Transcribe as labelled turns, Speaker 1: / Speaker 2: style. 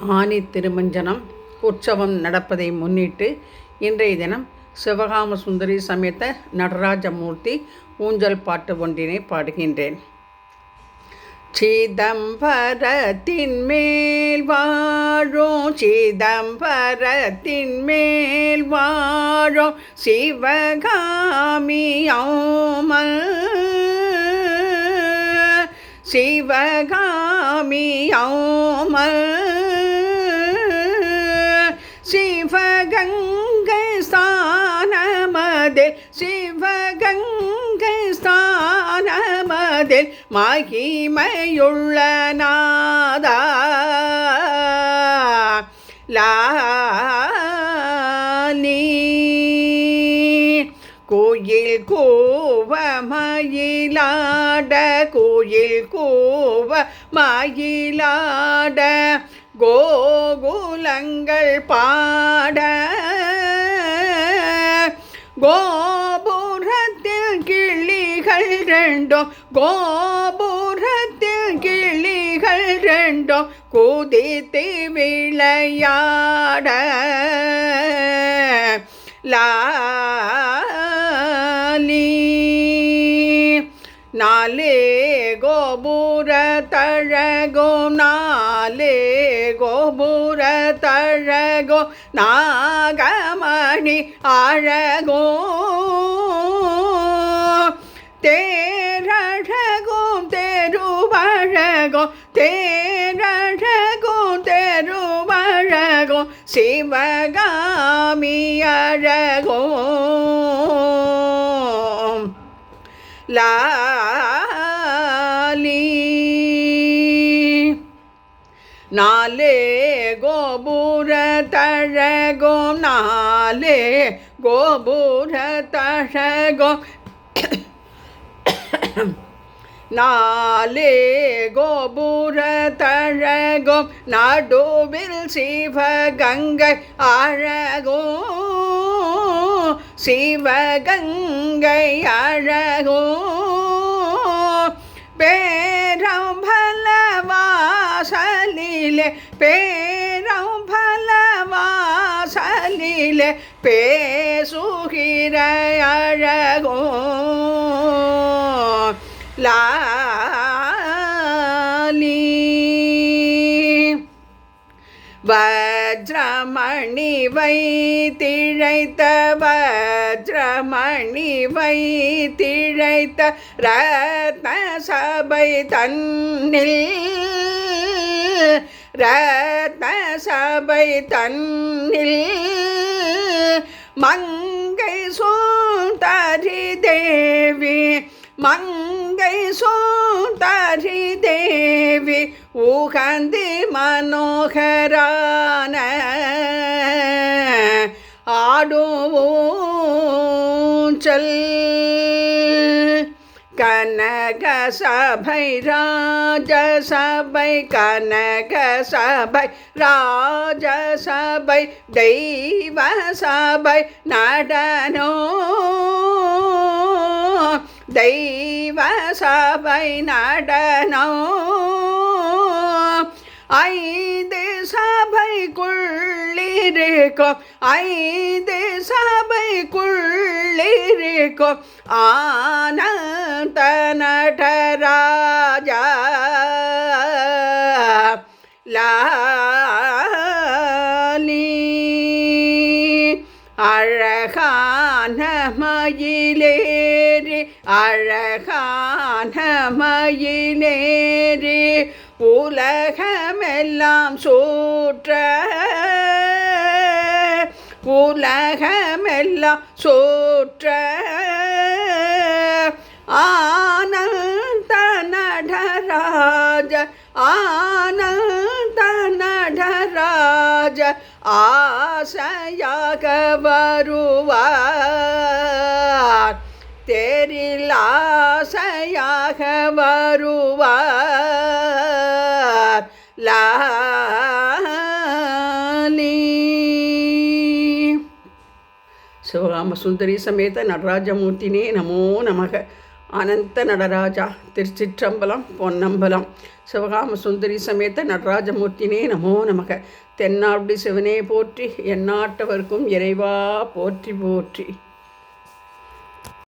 Speaker 1: ஆனி திருமஞ்சனம் உற்சவம் நடப்பதை முன்னிட்டு இன்றைய தினம் சிவகாம சுந்தரி சமேத நடராஜமூர்த்தி ஊஞ்சல் பாட்டு ஒன்றினை பாடுகின்றேன். சிதம்பரத்தின் மேல் வாழும் சிதம்பரத்தின் மேல் வாழும் சிவகாமியோமல் சிவகாமியோமல் சிவகங்கை ஸ்தானமதில் சிவகங்கை ஸ்தானமதில் மகிமையுள்ள நாதா லாலி கோயில் கூவ மயிலாட கோயில் கூவ மயிலாட கோகுலங்கள் பாட கோபுரத்தில் கிளிகள் ரெண்டும் கோபுரத்தில் கிளிகள் ரெண்டும் குதித்து விளையாட லாலி நாலே கோபுர தழகும் நாலே கோபுர தழகும் நாகமணி அழகோ தேரழகும் தெருவழகும் தேரழகும் தெருவழகும் சிவகாமி அழகோ லாலி நாலே கோபுர தழகும் நாலே கோபுர தழகும் நாலே கோபுர தழகும் நடுவில் சிவகங்கை அழகோ சிவகங்கை அழகோ பேரம்பலவாசலிலே பேரம்பலவாசலிலே பேசுகிற அழகோ லாலி வஜ்ரமணி வைத்திழைத்த வஜ்ரமணி வைத்திழைத்த ரத்ன சபை தன்னில் ரத்ன சபை தன்னில் மங்கை சுந்தரி தேவி மங்கை சுந்தரி தேவி உகந்தி மனோகரான ஆடுவோஞ்சல் கனக சபை ராஜசபை கனக சபை ராஜசபை தெய்வ சபை நடனோ தெய்வ சபை நடனோ ஐந்து சபைக்குள்ளிருக்கும் ஐந்து சபைக்குள்ளிருக்கும் ஆனந்த நடராஜா லாலி அழகான மயிலேறி அழகான மயிலேறி உலகமெல்லாம் சூற்ற உலகமெல்லாம் சூற்ற ஆனந்த நடராஜ ஆனந்த நடராஜ ஆசையாக வருவார் தேரில் ஆசையாக வருவார் லாலி சிவகாம சுந்தரி சமேத நடராஜமூர்த்தினே நமோ நமக. அனந்த நடராஜா திருச்சிற்றம்பலம் பொன்னம்பலம் சிவகாம சுந்தரி சமேத நடராஜமூர்த்தினே நமோ நமக. தென்னாடுடி சிவனே போற்றி, எந்நாட்டவர்க்கும் இறைவா போற்றி போற்றி.